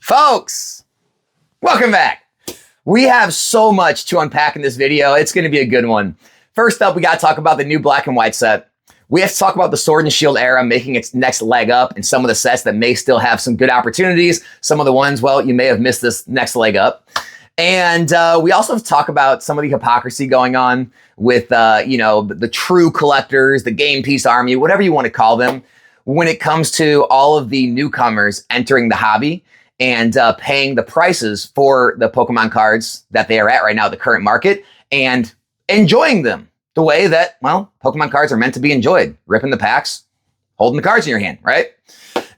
Folks, welcome back. We have so much to unpack in this video. It's going to be a good one. First up, we got to talk about the new black and white set. We have to talk about the Sword and Shield era making its next leg up and some of the sets that may still have some good opportunities. Some of the ones, well, you may have missed this next leg up. And we also have to talk about some of the hypocrisy going on with, the true collectors, the game piece army, whatever you want to call them, when it comes to all of the newcomers entering the hobby and paying the prices for the Pokemon cards that they are at right now, the current market, and enjoying them the way that, well, Pokemon cards are meant to be enjoyed. Ripping the packs, holding the cards in your hand, right?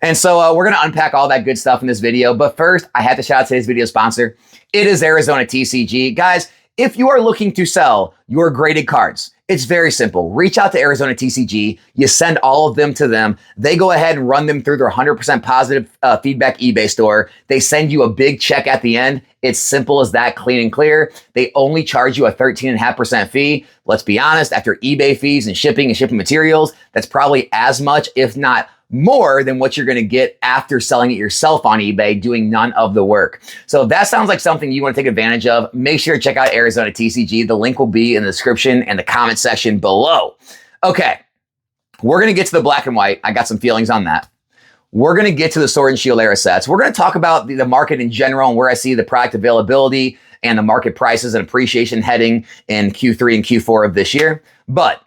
And so we're going to unpack all that good stuff in this video. But first, I have to shout out today's video sponsor. It is Arizona TCG. Guys, if you are looking to sell your graded cards, it's very simple. Reach out to Arizona TCG. You send all of them to them. They go ahead and run them through their 100% positive feedback eBay store. They send you a big check at the end. It's simple as that, clean and clear. They only charge you a 13.5% fee. Let's be honest, after eBay fees and shipping materials, that's probably as much, if not more than what you're going to get after selling it yourself on eBay, doing none of the work. So if that sounds like something you want to take advantage of, make sure to check out Arizona TCG. The link will be in the description and the comment section below. Okay, we're going to get to the black and white. I got some feelings on that. We're going to get to the Sword and Shield era sets. We're going to talk about the market in general and where I see the product availability and the market prices and appreciation heading in Q3 and Q4 of this year. But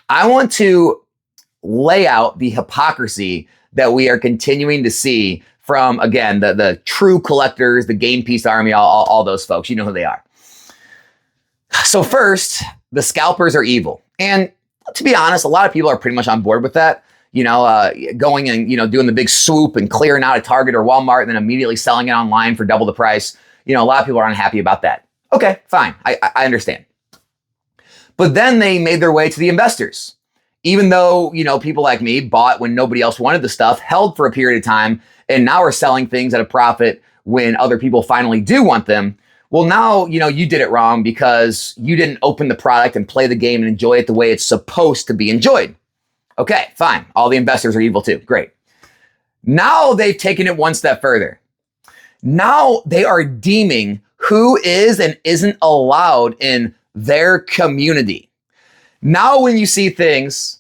I want to lay out the hypocrisy that we are continuing to see from, again, the true collectors, the game piece army, all those folks. You know who they are. So first, the scalpers are evil. And to be honest, a lot of people are pretty much on board with that. Going and, doing the big swoop and clearing out at Target or Walmart and then immediately selling it online for double the price. A lot of people are unhappy about that. Okay, fine. I understand. But then they made their way to the investors. Even though, people like me bought when nobody else wanted the stuff, held for a period of time, and now are selling things at a profit when other people finally do want them. Well, now, you did it wrong because you didn't open the product and play the game and enjoy it the way it's supposed to be enjoyed. Okay, fine. All the investors are evil too. Great. Now they've taken it one step further. Now they are deeming who is and isn't allowed in their community. Now, when you see things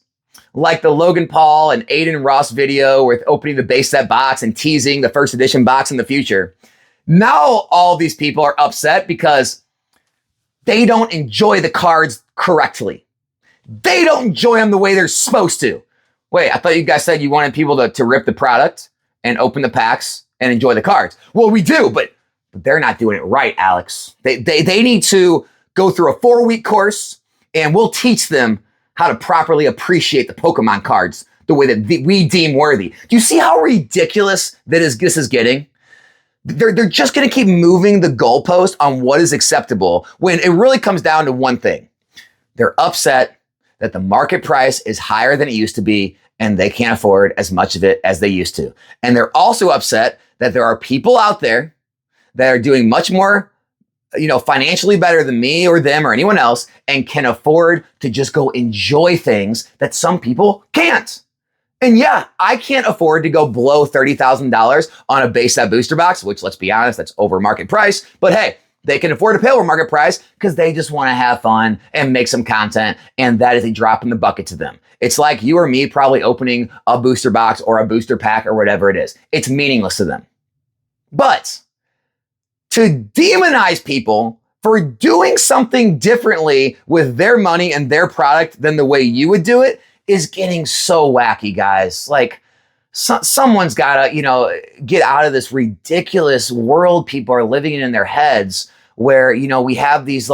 like the Logan Paul and Aiden Ross video with opening the base set box and teasing the first edition box in the future, now all these people are upset because they don't enjoy the cards correctly. They don't enjoy them the way they're supposed to. Wait, I thought you guys said you wanted people to rip the product and open the packs and enjoy the cards. Well, we do, but they're not doing it right, Alex. They need to go through a 4-week course, and we'll teach them how to properly appreciate the Pokemon cards the way that we deem worthy. Do you see how ridiculous this is getting? They're just going to keep moving the goalpost on what is acceptable when it really comes down to one thing. They're upset that the market price is higher than it used to be, and they can't afford as much of it as they used to. And they're also upset that there are people out there that are doing much more financially better than me or them or anyone else and can afford to just go enjoy things that some people can't. And yeah, I can't afford to go blow $30,000 on a base set booster box, which, let's be honest, that's over market price. But hey, they can afford to pay over market price because they just want to have fun and make some content. And that is a drop in the bucket to them. It's like you or me probably opening a booster box or a booster pack or whatever it is. It's meaningless to them. But to demonize people for doing something differently with their money and their product than the way you would do it is getting so wacky, guys. Like, someone's got to, get out of this ridiculous world people are living in their heads where, we have these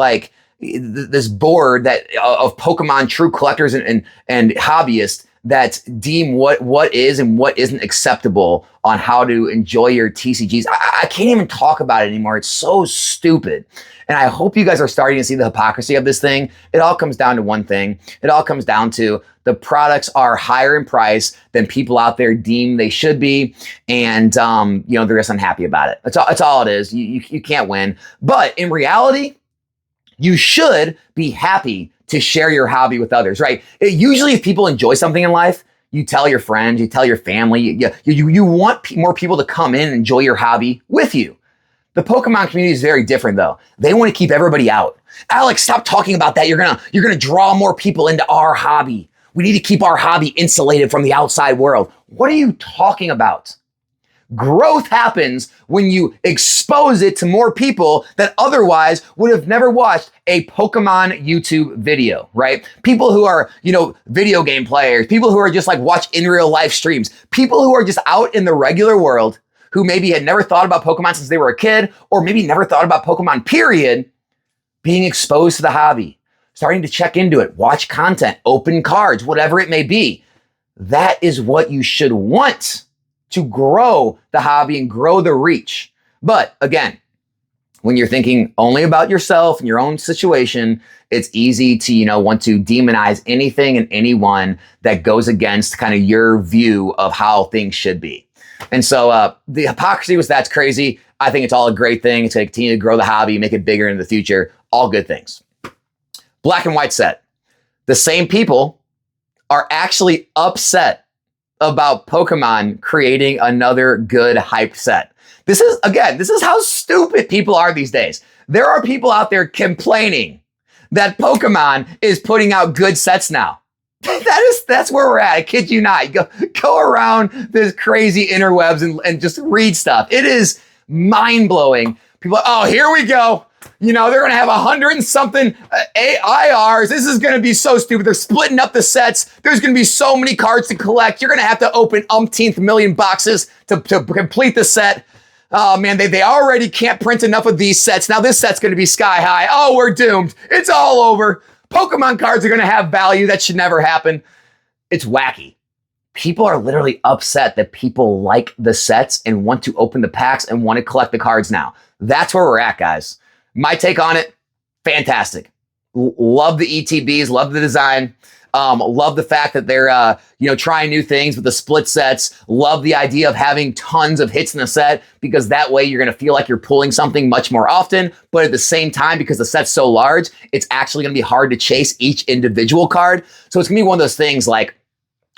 this board of Pokemon true collectors and hobbyists that deem what is and what isn't acceptable on how to enjoy your TCGs. I can't even talk about it anymore. It's so stupid. And I hope you guys are starting to see the hypocrisy of this thing. It all comes down to one thing. It all comes down to the products are higher in price than people out there deem they should be. And, they're just unhappy about it. That's all it is. You can't win. But in reality, you should be happy to share your hobby with others, right? Usually if people enjoy something in life, You tell your friends, you tell your family, you want more people to come in and enjoy your hobby with you. The Pokemon community is very different though. They want to keep everybody out. Alex, stop talking about that. You're gonna draw more people into our hobby. We need to keep our hobby insulated from the outside world. What are you talking about? Growth happens when you expose it to more people that otherwise would have never watched a Pokemon YouTube video, right? People who are, video game players, people who are just like watch in real life streams, people who are just out in the regular world who maybe had never thought about Pokemon since they were a kid, or maybe never thought about Pokemon, period, being exposed to the hobby, starting to check into it, watch content, open cards, whatever it may be. That is what you should want to grow the hobby and grow the reach. But again, when you're thinking only about yourself and your own situation, it's easy to, want to demonize anything and anyone that goes against kind of your view of how things should be. And so the hypocrisy that's crazy. I think it's all a great thing. It's going to continue to grow the hobby, make it bigger in the future. All good things. Black and white set. The same people are actually upset about Pokemon creating another good hype set. This is how stupid people are these days. There are people out there complaining that Pokemon is putting out good sets now. That's where we're at. I kid you not. Go around this crazy interwebs and just read stuff. It is mind-blowing. People are, oh, here we go. They're going to have 100 and something IRs. This is going to be so stupid. They're splitting up the sets. There's going to be so many cards to collect. You're going to have to open umpteenth million boxes to complete the set. Oh man, they already can't print enough of these sets. Now this set's going to be sky high. Oh, we're doomed. It's all over. Pokemon cards are going to have value. That should never happen. It's wacky. People are literally upset that people like the sets and want to open the packs and want to collect the cards now. That's where we're at, guys. My take on it, fantastic. Love the ETBs, love the design. Love the fact that they're, trying new things with the split sets. Love the idea of having tons of hits in the set because that way you're going to feel like you're pulling something much more often. But at the same time, because the set's so large, it's actually going to be hard to chase each individual card. So it's going to be one of those things like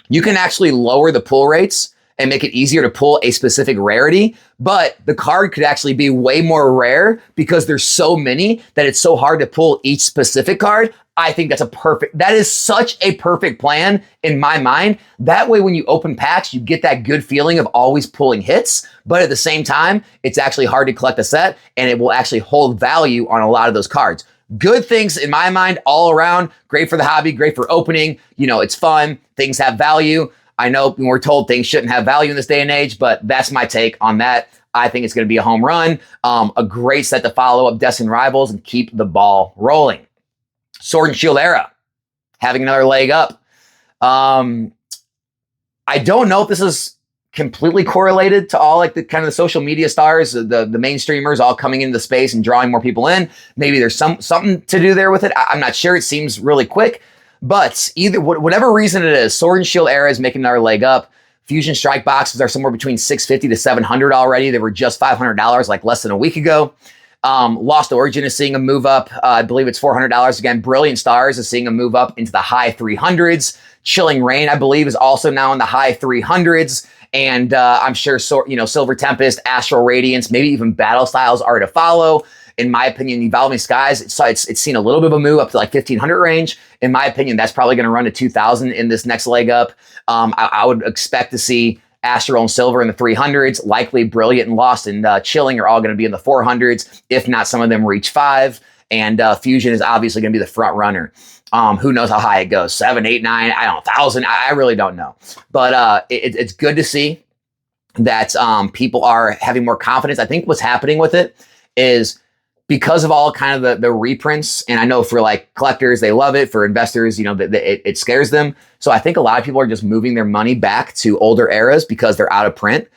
you can actually lower the pull rates and make it easier to pull a specific rarity, but the card could actually be way more rare because there's so many that it's so hard to pull each specific card. I think that is such a perfect plan in my mind. That way, when you open packs, you get that good feeling of always pulling hits, but at the same time, it's actually hard to collect a set and it will actually hold value on a lot of those cards. Good things in my mind all around. Great for the hobby, great for opening. It's fun. Things have value. I know we're told things shouldn't have value in this day and age, but that's my take on that. I think it's going to be a home run. A great set to follow up Destined Rivals and keep the ball rolling. Sword and Shield era, having another leg up. I don't know if this is completely correlated to all like the kind of the social media stars, the mainstreamers all coming into the space and drawing more people in. Maybe there's something to do there with it. I'm not sure. It seems really quick, but whatever reason it is, Sword and Shield era is making another leg up. Fusion Strike boxes are somewhere between $650 to $700 already. They were just $500 like less than a week ago. Lost Origin is seeing a move up. I believe it's $400 again. Brilliant Stars is seeing a move up into the high 300s. Chilling Rain, I believe, is also now in the high 300s. And I'm sure, Silver Tempest, Astral Radiance, maybe even Battle Styles are to follow. In my opinion, Evolving Skies, it's seen a little bit of a move up to like 1,500 range. In my opinion, that's probably going to run to 2,000 in this next leg up. I would expect to see Astral and Silver in the 300s, likely Brilliant and Lost and Chilling are all going to be in the 400s. If not, some of them reach 5. And Fusion is obviously going to be the front runner. Who knows how high it goes? 7, 8, 9, 1,000. I really don't know. But it's good to see that people are having more confidence. I think what's happening with it is because of all kind of the reprints, and I know for like collectors, they love it. For investors, it scares them. So I think a lot of people are just moving their money back to older eras because they're out of print.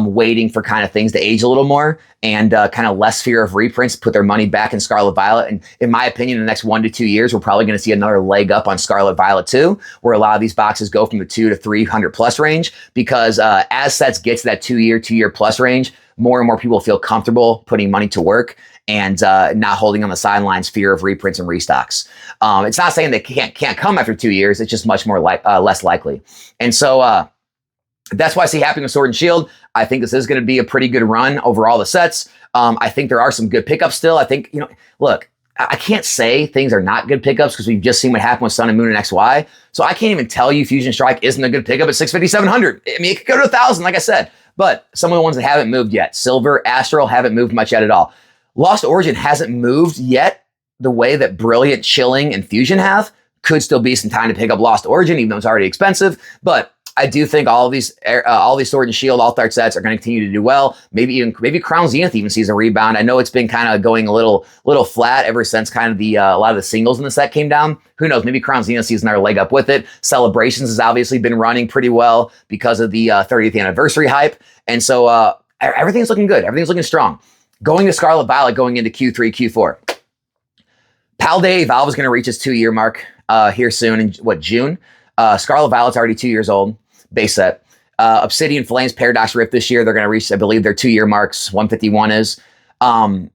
waiting for kind of things to age a little more and kind of less fear of reprints, put their money back in Scarlet Violet. And in my opinion, in the next 1 to 2 years, we're probably going to see another leg up on Scarlet Violet 2, where a lot of these boxes go from the 2 to 300 plus range, because as sets get to that 2 year plus range, more and more people feel comfortable putting money to work and not holding on the sidelines, fear of reprints and restocks. It's not saying they can't come after 2 years. It's just much more less likely. And so that's why I see happening with Sword and Shield. I think this is going to be a pretty good run over all the sets. I think there are some good pickups still. I think, look, I can't say things are not good pickups because we've just seen what happened with Sun and Moon and XY. So I can't even tell you Fusion Strike isn't a good pickup at 650, 700. I mean, it could go to 1,000, like I said. But some of the ones that haven't moved yet, Silver, Astral, haven't moved much yet at all. Lost Origin hasn't moved yet the way that Brilliant, Chilling, and Fusion have. Could still be some time to pick up Lost Origin, even though it's already expensive. But I do think all these Sword and Shield Alt Art sets are going to continue to do well. Maybe Crown Zenith even sees a rebound. I know it's been kind of going a little flat ever since kind of a lot of the singles in the set came down. Who knows? Maybe Crown Zenith sees another leg up with it. Celebrations has obviously been running pretty well because of the 30th anniversary hype, and so everything's looking good. Everything's looking strong. Going to Scarlet Violet, going into Q3, Q4. Paldea Evolve is going to reach its 2-year mark here soon in June. Scarlet Violet's already 2 years old. Base set. Obsidian Flames Paradox Rift this year, they're going to reach, I believe, their 2-year marks. 151 is. I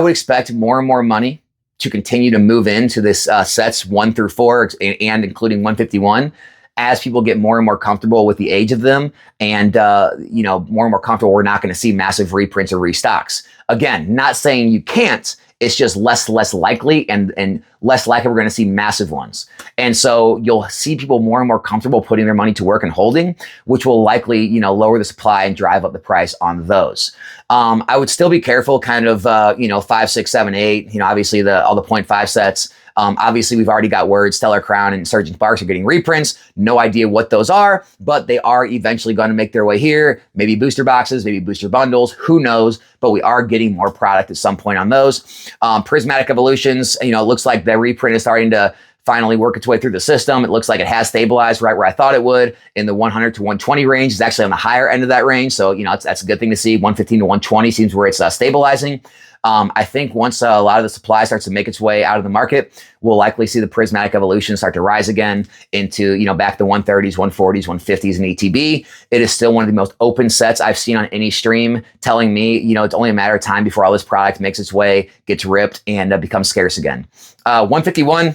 would expect more and more money to continue to move into this sets 1 through 4 and including 151 as people get more and more comfortable with the age of them and, more and more comfortable. We're not going to see massive reprints or restocks. Again, not saying you can't. It's just less likely and less likely we're going to see massive ones. And so you'll see people more and more comfortable putting their money to work and holding, which will likely, lower the supply and drive up the price on those. I would still be careful kind of, 5, 6, 7, 8, obviously all the 0.5 sets. Obviously, we've already got word Stellar Crown and Surgeon Sparks are getting reprints. No idea what those are, but they are eventually going to make their way here. Maybe booster boxes, maybe booster bundles, who knows? But we are getting more product at some point on those. Prismatic Evolutions, it looks like the reprint is starting to finally work its way through the system. It looks like it has stabilized right where I thought it would in the 100 to 120 range. It's actually on the higher end of that range. So, that's a good thing to see. 115 to 120 seems where it's stabilizing. I think once a lot of the supply starts to make its way out of the market, we'll likely see the Prismatic Evolution start to rise again into, back to 130s, 140s, 150s in ETB. It is still one of the most open sets I've seen on any stream, telling me, it's only a matter of time before all this product makes its way, gets ripped, and becomes scarce again. 151,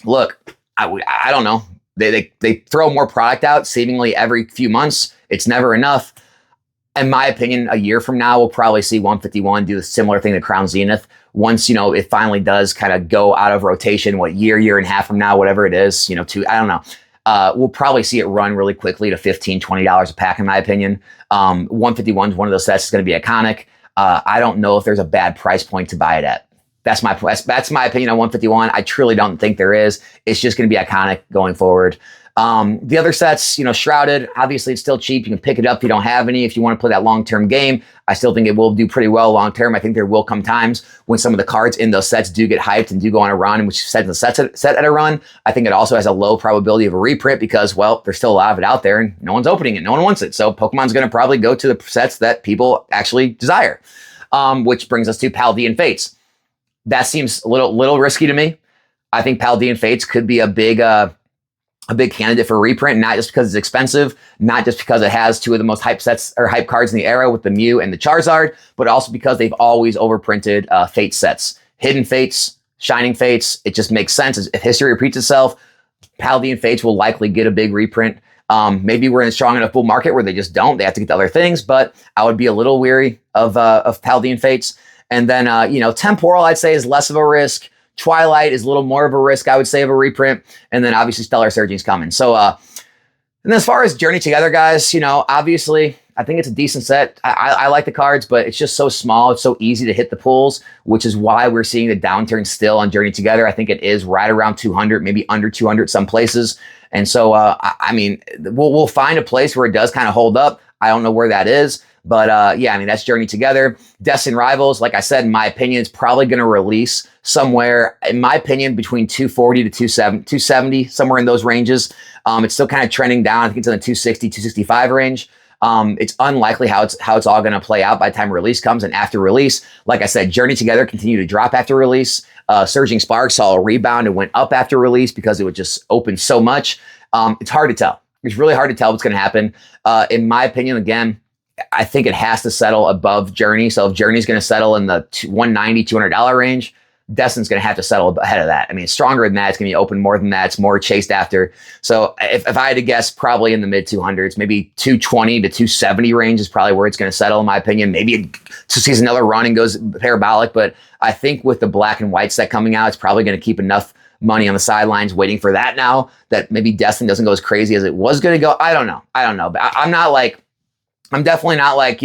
look, I don't know. They throw more product out seemingly every few months. It's never enough. In my opinion, a year from now, we'll probably see 151 do a similar thing to Crown Zenith. Once, it finally does kind of go out of rotation, year and a half from now, whatever it is, I don't know. We'll probably see it run really quickly to $15, $20 a pack, in my opinion. 151 is one of those sets that's going to be iconic. I don't know if there's a bad price point to buy it at. That's my opinion on 151. I truly don't think there is. It's just going to be iconic going forward. The other sets, Shrouded, obviously it's still cheap. You can pick it up if you don't have any. If you want to play that long-term game, I still think it will do pretty well long-term. I think there will come times when some of the cards in those sets do get hyped and do go on a run, which sets the set at a run. I think it also has a low probability of a reprint because, well, there's still a lot of it out there and no one's opening it. No one wants it. So Pokemon's going to probably go to the sets that people actually desire, which brings us to Paldean Fates. That seems a little risky to me. I think Paldean Fates could be a big candidate for reprint, not just because it's expensive, not just because it has two of the most hype sets or hype cards in the era with the Mew and the Charizard, but also because they've always overprinted Fate sets. Hidden Fates, Shining Fates, it just makes sense. If history repeats itself, Paldean Fates will likely get a big reprint. Maybe we're in a strong enough bull market where they just don't. They have to get to other things, but I would be a little weary of Paldean Fates. And then, Temporal, I'd say, is less of a risk. Twilight is a little more of a risk, I would say, of a reprint. And then obviously Stellar Surging's coming. So, and as far as Journey Together, guys, obviously I think it's a decent set. I like the cards, but it's just so small. It's so easy to hit the pools, which is why we're seeing the downturn still on Journey Together. I think it is right around 200, maybe under 200 some places. And so, we'll find a place where it does kind of hold up. I don't know where that is. But that's Journey Together. Destined Rivals, like I said, in my opinion, it's probably going to release somewhere, in my opinion, between 240 to 270, somewhere in those ranges. It's still kind of trending down. I think it's in the 260, 265 range. It's unlikely how it's all going to play out by the time release comes. And after release, like I said, Journey Together continued to drop after release. Surging Sparks saw a rebound and went up after release because it would just open so much. It's hard to tell. It's really hard to tell what's going to happen. In my opinion, again, I think it has to settle above Journey. So if Journey's going to settle in the $190, $200 range, Destin's going to have to settle ahead of that. I mean, it's stronger than that. It's going to be open more than that. It's more chased after. So if I had to guess, probably in the mid 200s, maybe 220 to 270 range is probably where it's going to settle, in my opinion. Maybe it sees another run and goes parabolic. But I think with the black and white set coming out, it's probably going to keep enough money on the sidelines waiting for that now that maybe Destin doesn't go as crazy as it was going to go. I don't know. But I'm definitely not like,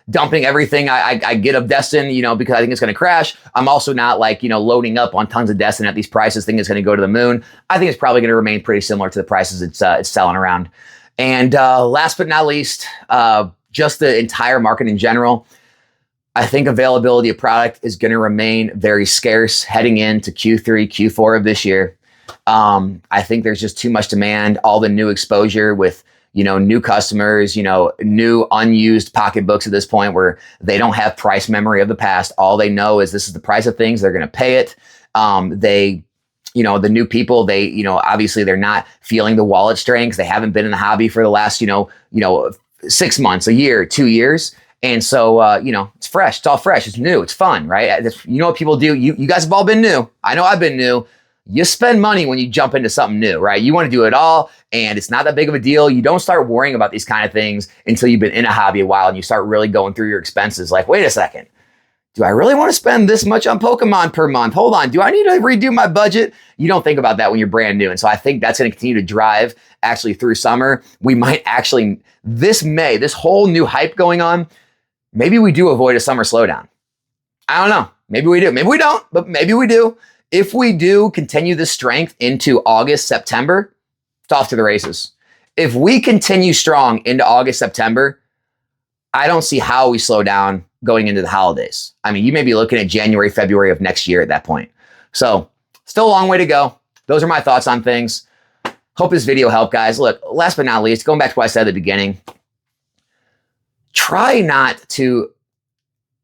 dumping everything I get of Destin, because I think it's going to crash. I'm also not like, loading up on tons of Destin at these prices, thinking it's going to go to the moon. I think it's probably going to remain pretty similar to the prices it's selling around. And last but not least, just the entire market in general. I think availability of product is going to remain very scarce heading into Q3, Q4 of this year. I think there's just too much demand, all the new exposure with new customers, new unused pocketbooks at this point where they don't have price memory of the past. All they know is this is the price of things. They're going to pay it. The new people, obviously they're not feeling the wallet strain because they haven't been in the hobby for the last, 6 months, a year, 2 years. And so, it's fresh. It's all fresh. It's new. It's fun, right? What people do. You guys have all been new. I know I've been new. You spend money when you jump into something new, right? You want to do it all, and it's not that big of a deal. You don't start worrying about these kind of things until you've been in a hobby a while and you start really going through your expenses. Like, wait a second. Do I really want to spend this much on Pokemon per month? Hold on. Do I need to redo my budget? You don't think about that when you're brand new. And so I think that's going to continue to drive actually through summer. We might actually, this whole new hype going on, maybe we do avoid a summer slowdown. I don't know. Maybe we do. Maybe we don't, but maybe we do. If we do continue this strength into August, September, it's off to the races. If we continue strong into August, September, I don't see how we slow down going into the holidays. I mean, you may be looking at January, February of next year at that point. So still a long way to go. Those are my thoughts on things. Hope this video helped, guys. Look, last but not least, going back to what I said at the beginning, try not to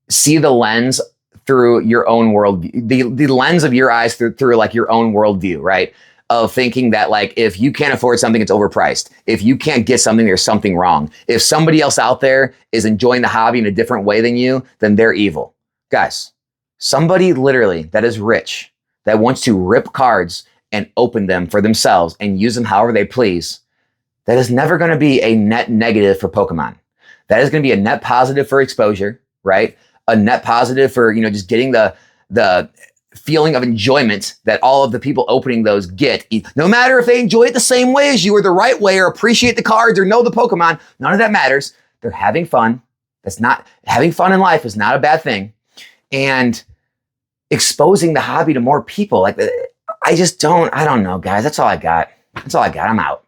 see the lens through your own world, the lens of your eyes through like your own worldview, right? Of thinking that like, if you can't afford something, it's overpriced. If you can't get something, there's something wrong. If somebody else out there is enjoying the hobby in a different way than you, then they're evil. Guys, somebody literally that is rich, that wants to rip cards and open them for themselves and use them however they please, that is never going to be a net negative for Pokemon. That is going to be a net positive for exposure, right? A net positive for, just getting the feeling of enjoyment that all of the people opening those get. No matter if they enjoy it the same way as you or the right way or appreciate the cards or know the Pokemon, none of that matters. They're having fun. Having fun in life is not a bad thing. And exposing the hobby to more people, I don't know, guys. That's all I got. I'm out.